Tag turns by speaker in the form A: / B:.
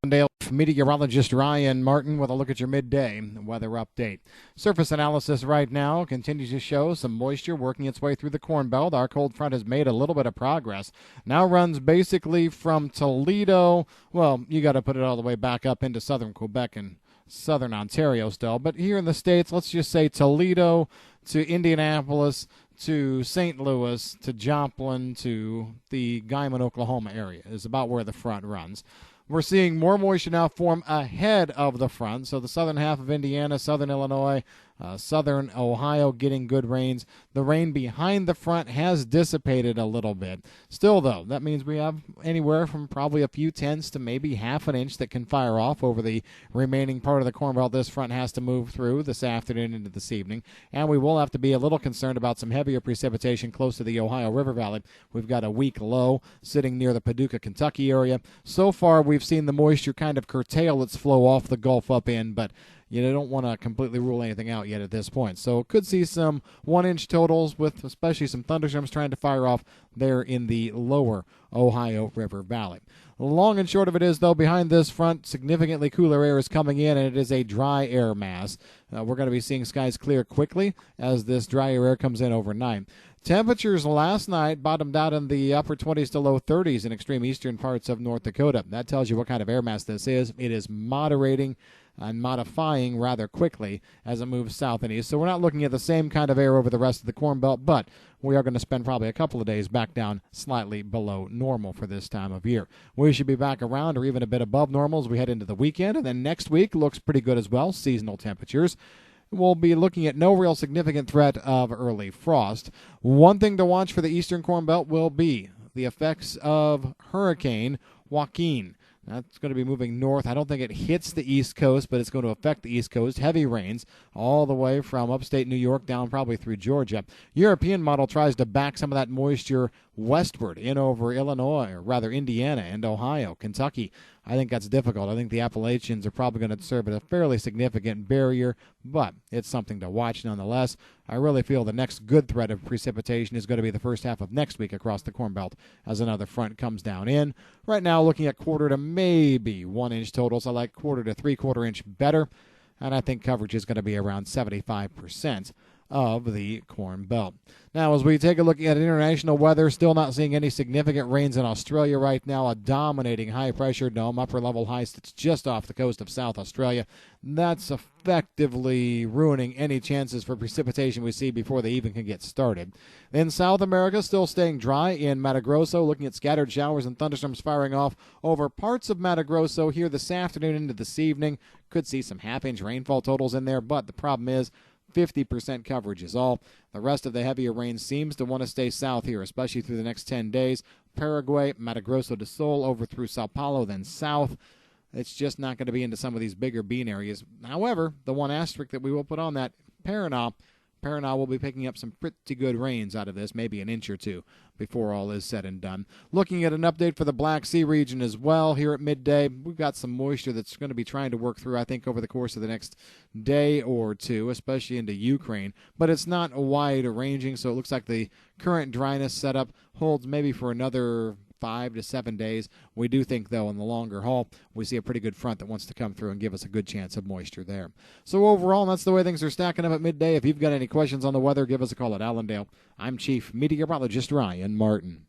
A: Allendale meteorologist Ryan Martin with a look at your midday weather update. Surface analysis right now continues to show some moisture working its way through the Corn Belt. Our cold front has made a little bit of progress. Now runs basically from Toledo. Well, you got to put it all the way back up into southern Quebec and southern Ontario still. But here in the States, let's just say Toledo to Indianapolis to St. Louis to Joplin to the Guymon, Oklahoma area is about where the front runs. We're seeing more moisture now form ahead of the front. So the southern half of Indiana, southern Illinois, southern Ohio getting good rains. The rain behind the front has dissipated a little bit. Still, though, that means we have anywhere from probably a few tenths to maybe half an inch that can fire off over the remaining part of the Corn Belt this front has to move through this afternoon into this evening. And we will have to be a little concerned about some heavier precipitation close to the Ohio River Valley. We've got a weak low sitting near the Paducah, Kentucky area. So far, we've seen the moisture kind of curtail its flow off the Gulf up in, but you don't want to completely rule anything out yet at this point. So could see some 1-inch totals with especially some thunderstorms trying to fire off there in the lower Ohio River Valley. Long and short of it is, though, behind this front, significantly cooler air is coming in, and it is a dry air mass. We're going to be seeing skies clear quickly as this drier air comes in overnight. Temperatures last night bottomed out in the upper 20s to low 30s in extreme eastern parts of North Dakota. That tells you what kind of air mass this is. It is moderating and modifying rather quickly as it moves south and east. So we're not looking at the same kind of air over the rest of the Corn Belt, but we are going to spend probably a couple of days back down slightly below normal for this time of year. We should be back around or even a bit above normal as we head into the weekend, and then next week looks pretty good as well, seasonal temperatures. We'll be looking at no real significant threat of early frost. One thing to watch for the eastern Corn Belt will be the effects of Hurricane Joaquin. That's going to be moving north. I don't think it hits the East Coast, but it's going to affect the East Coast. Heavy rains all the way from upstate New York down probably through Georgia. European model tries to back some of that moisture westward in over Illinois, or rather Indiana and Ohio, Kentucky. I think that's difficult. I think the Appalachians are probably going to serve as a fairly significant barrier, but it's something to watch nonetheless. I really feel the next good threat of precipitation is going to be the first half of next week across the Corn Belt as another front comes down in. Right now, looking at quarter to maybe 1-inch totals. I like quarter to 3/4 inch better, and I think coverage is going to be around 75% of the Corn Belt. Now, as we take a look at international weather, still not seeing any significant rains in Australia right now. A dominating high-pressure dome, upper-level high sits just off the coast of South Australia. That's effectively ruining any chances for precipitation we see before they even can get started. In South America, still staying dry in Mato Grosso, looking at scattered showers and thunderstorms firing off over parts of Mato Grosso here this afternoon into this evening. Could see some half-inch rainfall totals in there, but the problem is 50% coverage is all. The rest of the heavier rain seems to want to stay south here, especially through the next 10 days. Paraguay, Mato Grosso do Sul, over through Sao Paulo, then south. It's just not going to be into some of these bigger bean areas. However, the one asterisk that we will put on that, Paraná will be picking up some pretty good rains out of this, maybe an inch or two before all is said and done. Looking at an update for the Black Sea region as well here at midday, we've got some moisture that's going to be trying to work through, I think, over the course of the next day or two, especially into Ukraine. But it's not wide-ranging, so it looks like the current dryness setup holds maybe for another 5 to 7 days. We do think, though, in the longer haul, we see a pretty good front that wants to come through and give us a good chance of moisture there. So overall, that's the way things are stacking up at midday. If you've got any questions on the weather, give us a call at Allendale. I'm Chief Meteorologist Ryan Martin.